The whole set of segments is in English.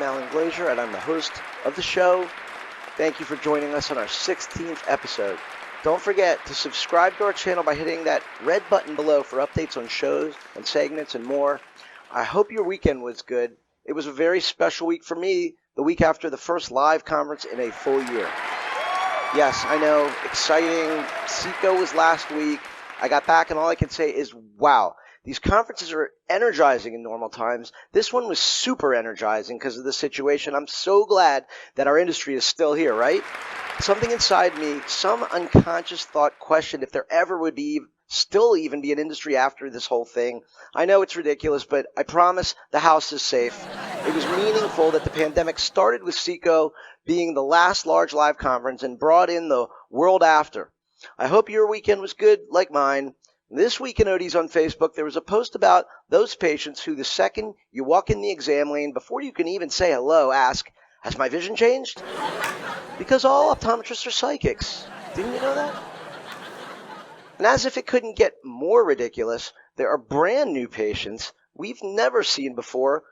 I'm Alan Glazier, and I'm the host of the show. Thank you for joining us on our 16th episode. Don't forget to subscribe to our channel by hitting that red button below for updates on shows and segments and more. I hope your weekend was good. It was a very special week for me, the week after the first live conference in a full year. Yes, I know, exciting. Seco was last week. I got back and all I can say is, wow. These conferences are energizing in normal times. This one was super energizing because of the situation. I'm so glad that our industry is still here, right? Something inside me, some unconscious thought questioned if there ever would be still even be an industry after this whole thing. I know it's ridiculous, but I promise the house is safe. It was meaningful that the pandemic started with Seco being the last large live conference and brought in the world after. I hope your weekend was good like mine. This week in ODs on Facebook, there was a post about those patients who the second you walk in the exam lane, before you can even say hello, ask, has my vision changed? Because all optometrists are psychics. Didn't you know that? And as if it couldn't get more ridiculous, there are brand new patients we've never seen before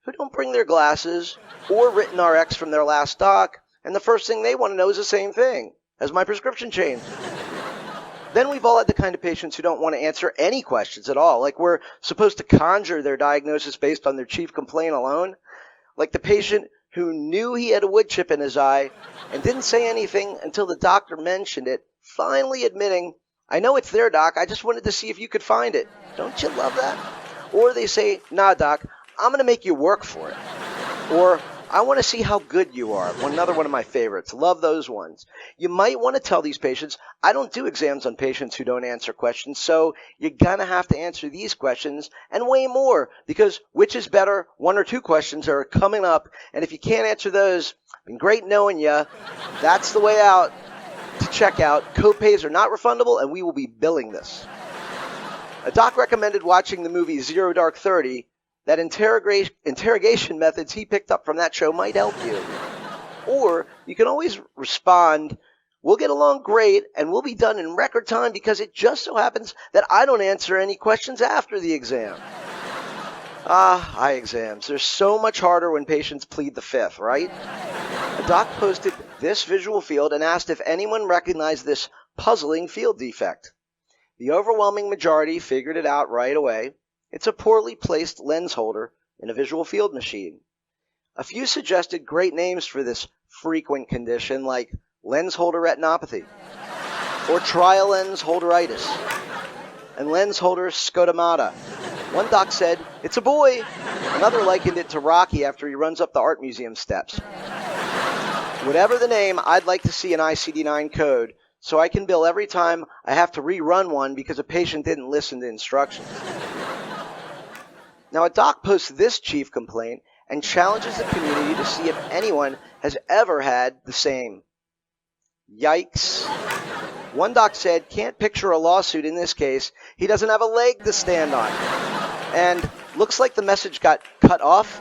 who don't bring their glasses or written RX from their last doc, and the first thing they want to know is the same thing. Has my prescription changed? Then we've all had the kind of patients who don't want to answer any questions at all, like we're supposed to conjure their diagnosis based on their chief complaint alone. Like the patient who knew he had a wood chip in his eye and didn't say anything until the doctor mentioned it, finally admitting, I know it's there, doc, I just wanted to see if you could find it. Don't you love that? Or they say, nah, doc, I'm going to make you work for it. Or, I want to see how good you are. Another one of my favorites. Love those ones. You might want to tell these patients, I don't do exams on patients who don't answer questions, so you're going to have to answer these questions and way more, because which is better, one or two questions are coming up, and if you can't answer those, been great knowing you. That's the way out to check out. Copays are not refundable, and we will be billing this. A doc recommended watching the movie Zero Dark 30. That interrogation methods he picked up from that show might help you. Or you can always respond, we'll get along great and we'll be done in record time because it just so happens that I don't answer any questions after the exam. Eye exams. They're so much harder when patients plead the fifth, right? A doc posted this visual field and asked if anyone recognized this puzzling field defect. The overwhelming majority figured it out right away. It's a poorly placed lens holder in a visual field machine. A few suggested great names for this frequent condition, like lens holder retinopathy, or tri-lens holderitis, and lens holder scotomata. One doc said, it's a boy. Another likened it to Rocky after he runs up the art museum steps. Whatever the name, I'd like to see an ICD-9 code so I can bill every time I have to rerun one because a patient didn't listen to instructions. Now, a doc posts this chief complaint and challenges the community to see if anyone has ever had the same. Yikes. One doc said, can't picture a lawsuit in this case. He doesn't have a leg to stand on. And looks like the message got cut off.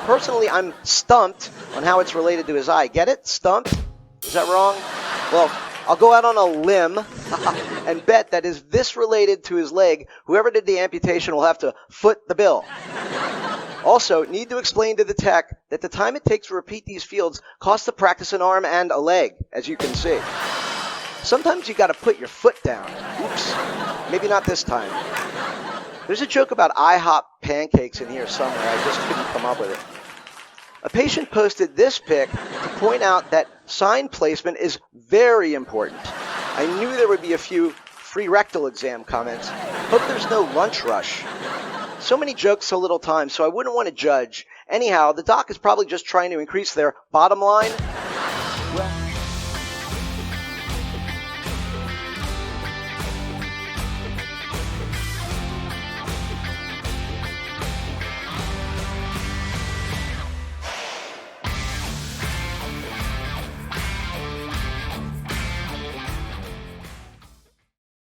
Personally, I'm stumped on how it's related to his eye. Get it? Stumped? Is that wrong? Well, I'll go out on a limb and bet that is this related to his leg. Whoever did the amputation will have to foot the bill. Also, need to explain to the tech that the time it takes to repeat these fields costs to practice an arm and a leg, as you can see. Sometimes you got to put your foot down. Oops, maybe not this time. There's a joke about IHOP pancakes in here somewhere. I just couldn't come up with it. A patient posted this pic to point out that sign placement is very important. I knew there would be a few free rectal exam comments. Hope there's no lunch rush. So many jokes, so little time, so I wouldn't want to judge. Anyhow, the doc is probably just trying to increase their bottom line